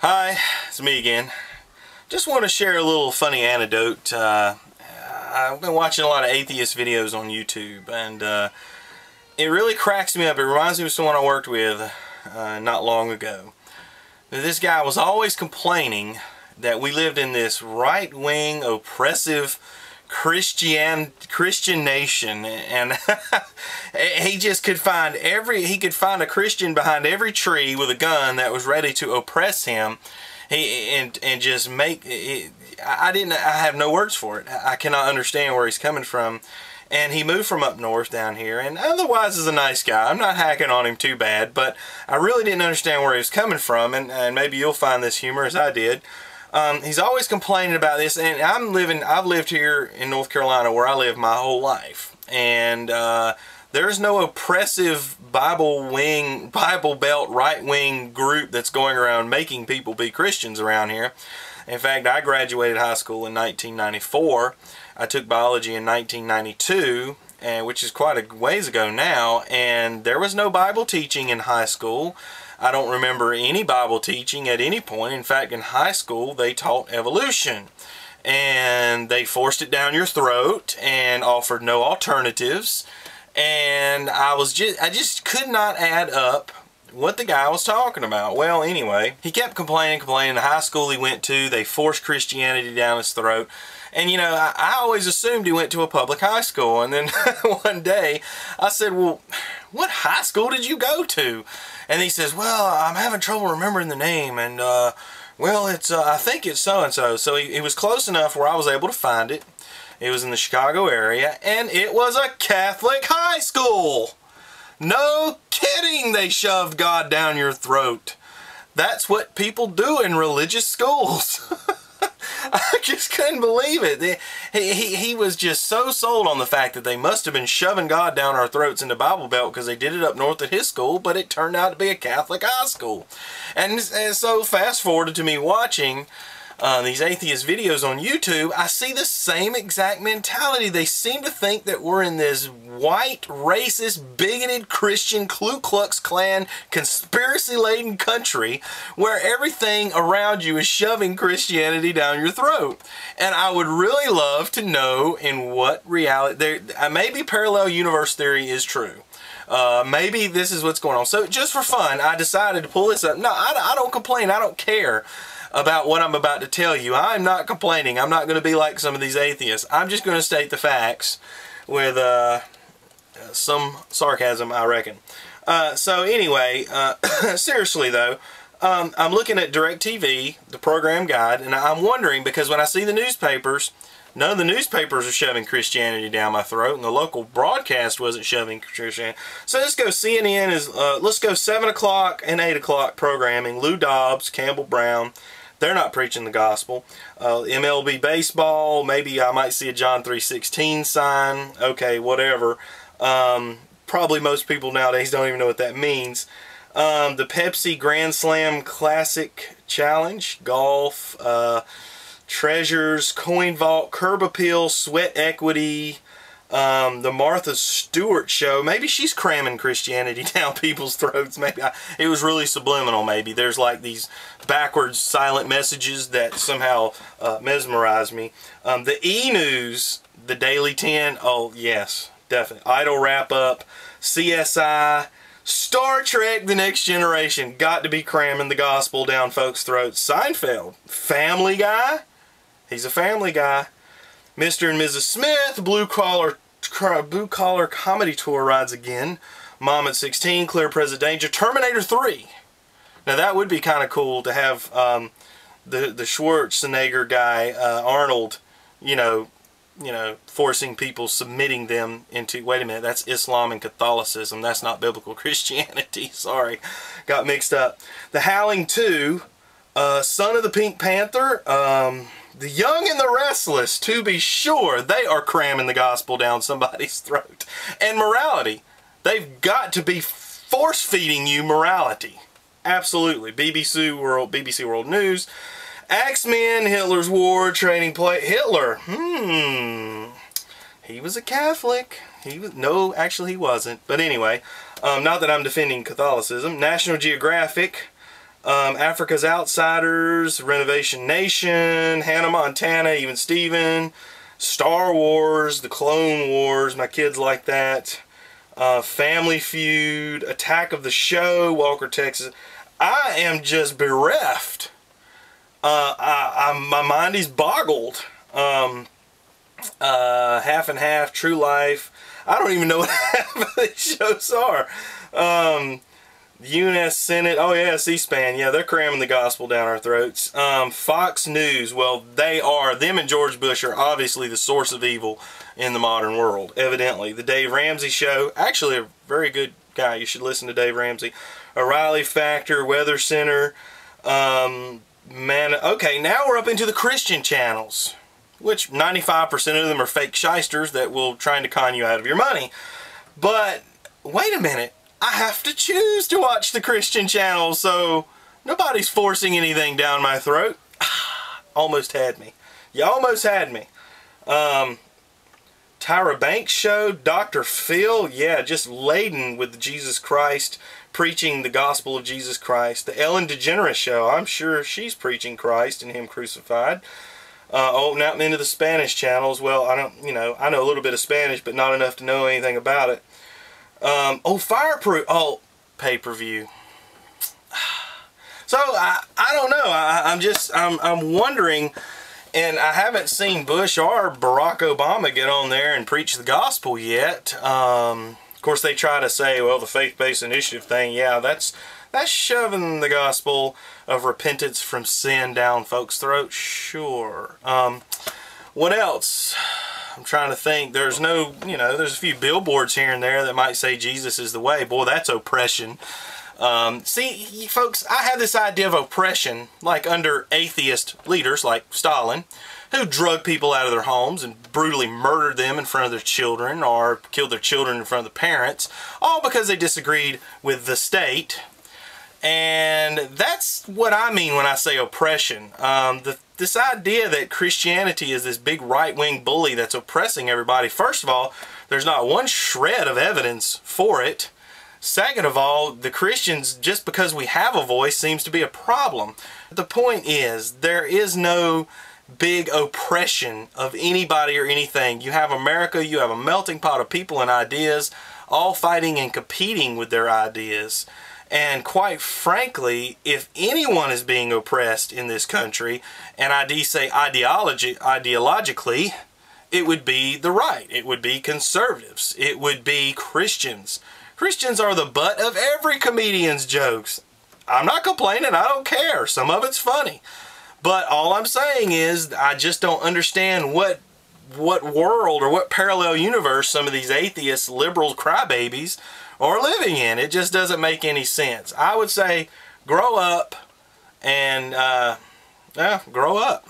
Hi, it's me again. Just want to share a little funny anecdote. I've been watching a lot of atheist videos on YouTube, and it really cracks me up. It reminds me of someone I worked with not long ago. This guy was always complaining that we lived in this right-wing, oppressive Christian nation, and he just could find a Christian behind every tree with a gun that was ready to oppress him. I have no words for it. I cannot understand where he's coming from. And he moved from up north down here, and otherwise is a nice guy. I'm not hacking on him too bad, but I really didn't understand where he was coming from, and maybe you'll find this humorous, I did. He's always complaining about this, and I've lived here in North Carolina where I lived my whole life, and there's no oppressive Bible Belt right-wing group that's going around making people be Christians around here. In fact, I graduated high school in 1994. I took biology in 1992, which is quite a ways ago now, and there was no Bible teaching in high school. I don't remember any Bible teaching at any point. In fact, in high school, they taught evolution, and they forced it down your throat and offered no alternatives. And I just could not add up what the guy was talking about. Well, anyway, he kept complaining. The high school he went to, they forced Christianity down his throat. And, you know, I always assumed he went to a public high school. And then one day I said, well, what high school did you go to? And he says, well, I'm having trouble remembering the name. And, well, I think it's so-and-so. So he was close enough where I was able to find it. It was in the Chicago area, and it was a Catholic high school. No kidding, they shoved God down your throat. That's what people do in religious schools. I just couldn't believe it. He was just so sold on the fact that they must have been shoving God down our throats in the Bible Belt because they did it up north at his school, but it turned out to be a Catholic high school. And so fast forwarded to me watching these atheist videos on YouTube, I see the same exact mentality. They seem to think that we're in this white, racist, bigoted Christian Ku Klux Klan conspiracy-laden country where everything around you is shoving Christianity down your throat. And I would really love to know in what reality, maybe parallel universe theory is true. Maybe this is what's going on. So just for fun, I decided to pull this up. No, I don't complain. I don't care about what I'm about to tell you. I'm not complaining. I'm not going to be like some of these atheists. I'm just going to state the facts with some sarcasm, I reckon. So anyway, seriously though, I'm looking at DirecTV, the program guide, and I'm wondering, because when I see the newspapers, none of the newspapers are shoving Christianity down my throat, and the local broadcast wasn't shoving Christianity. So let's go. CNN is, let's go 7 o'clock and 8 o'clock programming. Lou Dobbs, Campbell Brown. They're not preaching the gospel. MLB baseball, maybe I might see a John 3:16 sign. Okay, whatever. Probably most people nowadays don't even know what that means. The Pepsi Grand Slam Classic Challenge, golf, treasures, coin vault, curb appeal, sweat equity, the Martha Stewart show. Maybe she's cramming Christianity down people's throats. Maybe it was really subliminal. Maybe there's like these backwards silent messages that somehow mesmerize me. The E-News, the Daily 10. Oh yes, definitely. Idol wrap up, CSI, Star Trek: The Next Generation. Got to be cramming the gospel down folks' throats. Seinfeld, Family Guy. He's a family guy. Mr. and Mrs. Smith, Blue Collar Comedy Tour rides again. Mom at 16, Clear Present Danger, Terminator 3. Now that would be kind of cool to have the Schwarzenegger guy, Arnold, you know, forcing people, submitting them into, wait a minute, that's Islam and Catholicism. That's not biblical Christianity. Sorry, got mixed up. The Howling 2, Son of the Pink Panther, The Young and the Restless, to be sure, they are cramming the gospel down somebody's throat. And morality. They've got to be force-feeding you morality. Absolutely. BBC World News. X-Men, Hitler's War, Training Play. Hitler. He was a Catholic. No, actually he wasn't. But anyway, not that I'm defending Catholicism. National Geographic. Africa's Outsiders, Renovation Nation, Hannah Montana, Even Steven, Star Wars, The Clone Wars, my kids like that, Family Feud, Attack of the Show, Walker, Texas. I am just bereft. My mind is boggled. Half and Half, True Life. I don't even know what half of these shows are. U.S. Senate, oh yeah, C-SPAN, yeah, they're cramming the gospel down our throats. Fox News, well, them and George Bush are obviously the source of evil in the modern world, evidently. The Dave Ramsey Show, actually a very good guy, you should listen to Dave Ramsey. O'Reilly Factor, Weather Center, okay, now we're up into the Christian channels, which 95% of them are fake shysters that will trying to con you out of your money. But, wait a minute. I have to choose to watch the Christian channel, so nobody's forcing anything down my throat. Almost had me. You almost had me. Tyra Banks Show, Dr. Phil, yeah, just laden with Jesus Christ, preaching the gospel of Jesus Christ. The Ellen DeGeneres Show, I'm sure she's preaching Christ and Him crucified. Now into the Spanish channels. Well, I know a little bit of Spanish, but not enough to know anything about it. Fireproof, pay-per-view. So, I don't know, I'm wondering, and I haven't seen Bush or Barack Obama get on there and preach the gospel yet. Of course, they try to say, well, the faith-based initiative thing, yeah, that's shoving the gospel of repentance from sin down folks' throats, sure. What else? I'm trying to think. There's a few billboards here and there that might say Jesus is the way. Boy, that's oppression. See, folks, I have this idea of oppression, like under atheist leaders like Stalin, who drug people out of their homes and brutally murdered them in front of their children or killed their children in front of the parents, all because they disagreed with the state. And that's what I mean when I say oppression. This idea that Christianity is this big right-wing bully that's oppressing everybody. First of all, there's not one shred of evidence for it. Second of all, the Christians, just because we have a voice, seems to be a problem. The point is, there is no big oppression of anybody or anything. You have America, you have a melting pot of people and ideas, all fighting and competing with their ideas. And quite frankly, if anyone is being oppressed in this country, and I do say ideologically, it would be the right. It would be conservatives. It would be Christians. Christians are the butt of every comedian's jokes. I'm not complaining. I don't care. Some of it's funny. But all I'm saying is I just don't understand what world or what parallel universe some of these atheist liberal crybabies are living in. It just doesn't make any sense. I would say grow up and grow up.